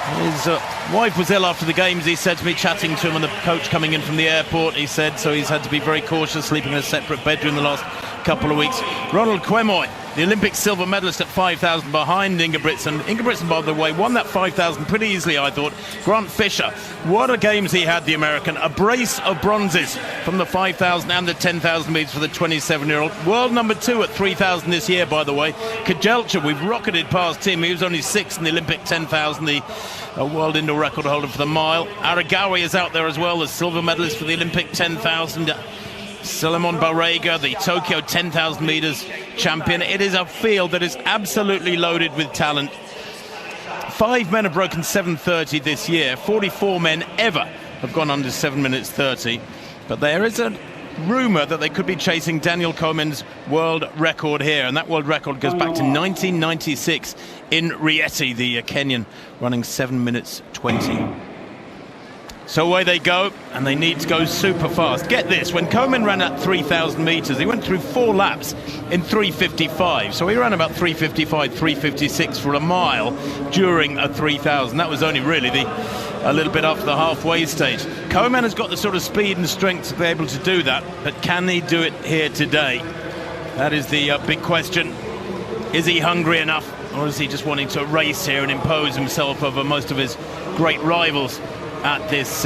His wife was ill after the games, he said to me, chatting to him and the coach coming in from the airport. He said, so he's had to be very cautious, sleeping in a separate bedroom the last couple of weeks. Ronald Quemoy, the Olympic silver medalist at 5,000 behind Ingebrigtsen. Ingebrigtsen, by the way, won that 5,000 pretty easily, I thought. Grant Fisher, what a games he had, the American. A brace of bronzes from the 5,000 and the 10,000 metres for the 27-year-old. World number 2 at 3,000 this year, by the way. Kejelcha, we've rocketed past him. He was only 6th in the Olympic 10,000, the world indoor record holder for the mile. Aragawi is out there as well, the silver medalist for the Olympic 10,000. Solomon Barrega, the Tokyo 10,000 metres champion. It is a field that is absolutely loaded with talent. 5 men have broken 7:30 this year. 44 men ever have gone under 7 minutes 30. But there is a rumour that they could be chasing Daniel Koeman's world record here, and that world record goes back to 1996 in Rieti, the Kenyan, running 7 minutes 20. So away they go, and they need to go super fast. Get this, when Koeman ran at 3,000 metres, he went through 4 laps in 3:55. So he ran about 3:55, 3:56 for a mile during a 3,000. That was only really a little bit after the halfway stage. Koeman has got the sort of speed and strength to be able to do that, but can he do it here today? That is the big question. Is he hungry enough, or is he just wanting to race here and impose himself over most of his great rivals at this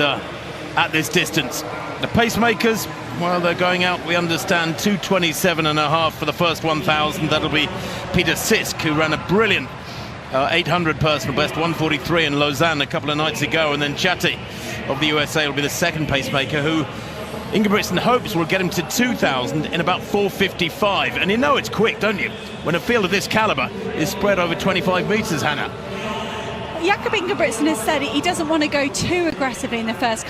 distance? The pacemakers, well, they're going out, we understand, 2:27.5 for the first 1,000. That'll be Peter Sisk, who ran a brilliant 800 personal best, 1:43 in Lausanne a couple of nights ago. And then Chatti of the USA will be the second pacemaker, who Ingebrigtsen hopes will get him to 2,000 in about 4:55. And you know it's quick, don't you, when a field of this calibre is spread over 25 metres, Hannah? Jakob Ingebrigtsen has said he doesn't want to go too aggressively in the first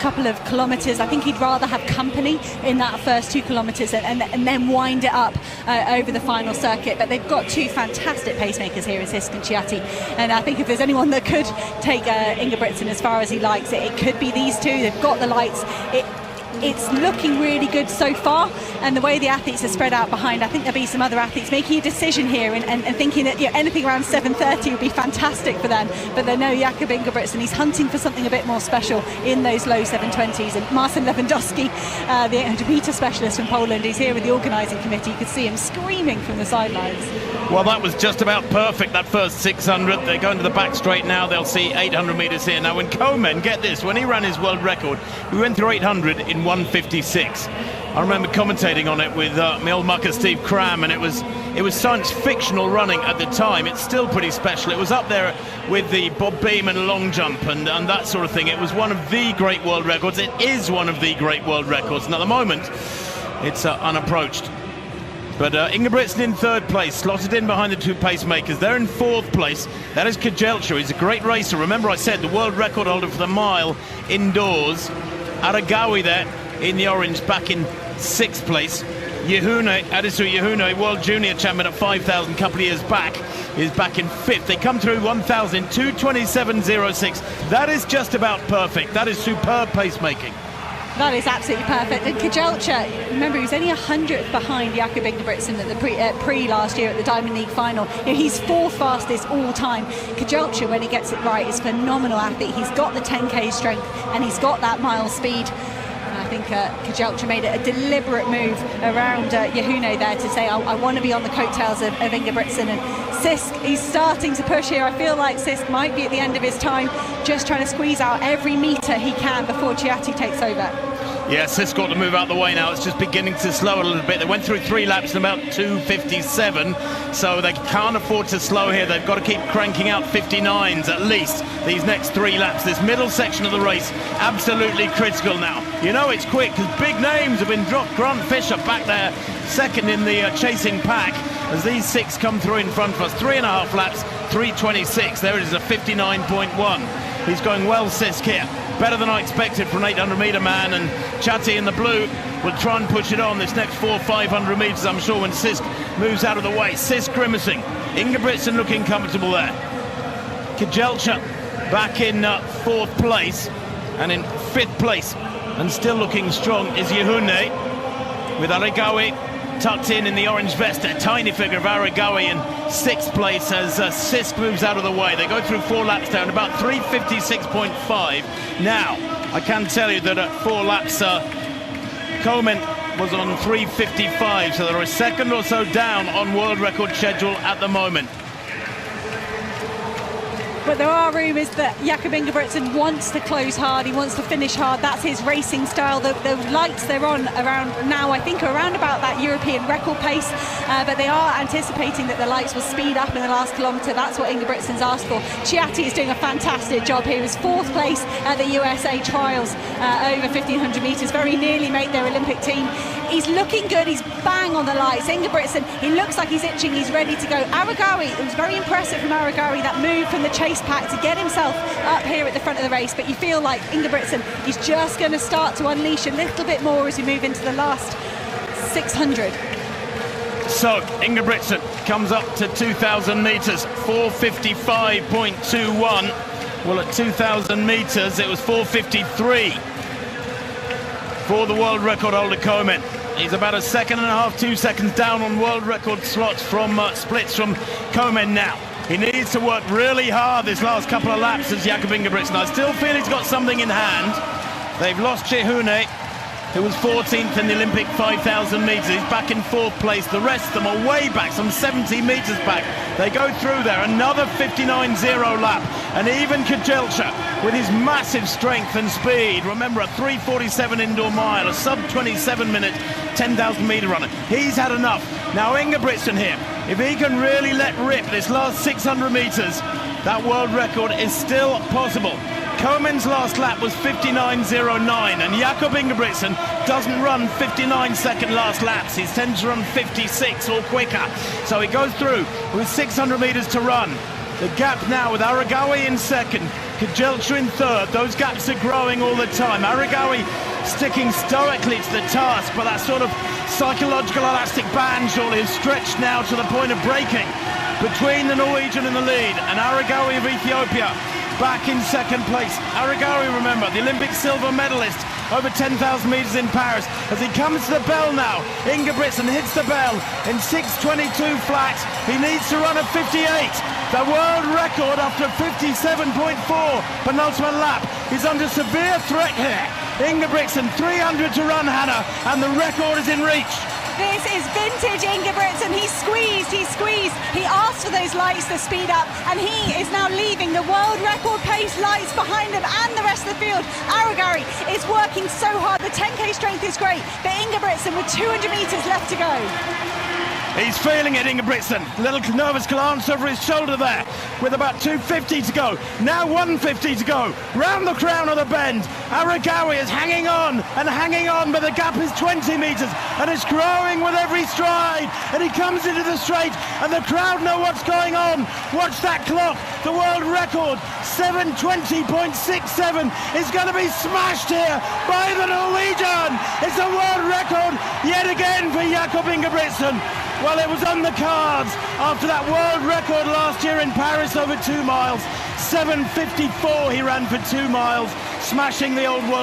couple of kilometres. I think he'd rather have company in that first 2 kilometres and then wind it up over the final circuit. But they've got 2 fantastic pacemakers here in Sisk and Chatti, and I think if there's anyone that could take Ingebrigtsen as far as he likes it could be these 2. They've got the lights. It's looking really good so far, and the way the athletes are spread out behind, I think there'll be some other athletes making a decision here and thinking that anything around 7:30 would be fantastic for them. But they know Jakob Ingebrigtsen, he's hunting for something a bit more special in those low 7:20s. And Marcin Lewandowski, the 800 metre specialist from Poland, he's here with the organising committee. You could see him screaming from the sidelines. Well, that was just about perfect, that first 600. They're going to the back straight now. They'll see 800 metres here. Now, when Koeman, get this, when he ran his world record, we went through 800 in 1:56. I remember commentating on it with my old mucker Steve Cram, and it was science fictional running at the time. It's still pretty special. It was up there with the Bob Beamon long jump and that sort of thing. It was one of the great world records. It is one of the great world records, and at the moment it's unapproached. But Ingebrigtsen in 3rd place, slotted in behind the 2 pacemakers. They're in 4th place. That is Kejelcha. He's a great racer. Remember, I said the world record holder for the mile indoors. Aragawi there in the orange, back in 6th place. Adisu Yehune, world junior champion at 5,000 a couple of years back, is back in 5th. They come through 1,000, 2:27.06. That is just about perfect. That is superb pacemaking. That is absolutely perfect. And Kejelcha, remember, he was only 100th behind Jakob Ingebrigtsen at the pre last year at the Diamond League final. He's 4th fastest all time. Kejelcha, when he gets it right, is a phenomenal athlete. He's got the 10k strength and he's got that mile speed. And I think Kejelcha made a deliberate move around Yehune there to say, I want to be on the coattails of Ingebrigtsen. And Sisk, he's starting to push here. I feel like Sisk might be at the end of his time, just trying to squeeze out every metre he can before Chatti takes over. Yeah, Sisk got to move out the way now. It's just beginning to slow a little bit. They went through 3 laps in about 2:57, so they can't afford to slow here. They've got to keep cranking out 59s at least these next 3 laps. This middle section of the race, absolutely critical now. You know it's quick because big names have been dropped. Grant Fisher back there, second in the chasing pack, as these 6 come through in front of us. 3.5 laps, 3:26. There it is, a 59.1. He's going well, Sisk here. Better than I expected for an 800 metre man, and Chatti in the blue will try and push it on this next 400-500 metres, I'm sure, when Sisk moves out of the way. Sisk grimacing. Ingebrigtsen looking comfortable there. Kejelcha back in 4th place, and in 5th place, and still looking strong, is Yehune, with Aragawi tucked in the orange vest, a tiny figure of Aragawi in 6th place as Sisk moves out of the way. They go through 4 laps down, about 3:56.5. Now, I can tell you that at 4 laps, Komen was on 3:55, so they're a second or so down on world record schedule at the moment. But there are rumours that Jakob Ingebrigtsen wants to close hard, he wants to finish hard. That's his racing style. The lights they're on around now, I think, are around about that European record pace, but they are anticipating that the lights will speed up in the last kilometre. That's what Ingebrigtsen's asked for. Chiatti is doing a fantastic job here. He was 4th place at the USA trials over 1,500 metres, very nearly made their Olympic team. He's looking good, he's bang on the lights. Ingebrigtsen, he looks like he's itching, he's ready to go. Aragawi, it was very impressive from Aragawi, that move from the chase pack to get himself up here at the front of the race, but you feel like Ingebrigtsen is just going to start to unleash a little bit more as we move into the last 600. So Ingebrigtsen comes up to 2,000 metres, 4:55.21. Well, at 2,000 metres it was 4:53 for the world record holder Komen. He's about a second and a half, 2 seconds down on world record slots from splits from Komen now. He needs to work really hard this last couple of laps as Jakob Ingebrigtsen. I still feel he's got something in hand. They've lost Chihune, who was 14th in the Olympic 5,000 metres. He's back in 4th place. The rest of them are way back, some 70 metres back. They go through there, another 59.0 lap. And even Kajelcha, with his massive strength and speed, remember a 3:47 indoor mile, a sub-27 minute 10,000 metre runner. He's had enough. Now Ingebrigtsen here, if he can really let rip this last 600 metres, that world record is still possible. Komen's last lap was 59.09, and Jakob Ingebrigtsen doesn't run 59-second last laps. He tends to run 56 or quicker. So he goes through with 600 metres to run. The gap now with Aragawi in 2nd, Kajelcha in 3rd. Those gaps are growing all the time. Aragawi sticking stoically to the task, but that sort of psychological elastic band surely is stretched now to the point of breaking between the Norwegian in the lead and Aragawi of Ethiopia back in 2nd place. Aragawi, remember, the Olympic silver medalist over 10,000 metres in Paris. As he comes to the bell now, Ingebrigtsen hits the bell in 6:22 flat. He needs to run a 58. The world record after 57.4 penultimate lap is under severe threat here. Ingebrigtsen, 300 to run, Hannah, and the record is in reach. This is vintage Ingebrigtsen. He squeezed. He asked for those lights to speed up, and he is now leaving the world record pace lights behind him and the rest of the field. Aragawi is working so hard. The 10k strength is great, but Ingebrigtsen with 200 metres left to go. He's feeling it, Ingebrigtsen. Little nervous glance over his shoulder there, with about 250 to go. Now 150 to go. Round the crown of the bend. Aragawi is hanging on, but the gap is 20 metres, and it's growing with every stride. And he comes into the straight, and the crowd know what's going on. Watch that clock. The world record, 7:20.67, is going to be smashed here by the Norwegian. It's a world record yet again for Jakob Ingebrigtsen. Well, it was on the cards after that world record last year in Paris over 2 miles. 7:54 he ran for 2 miles, smashing the old world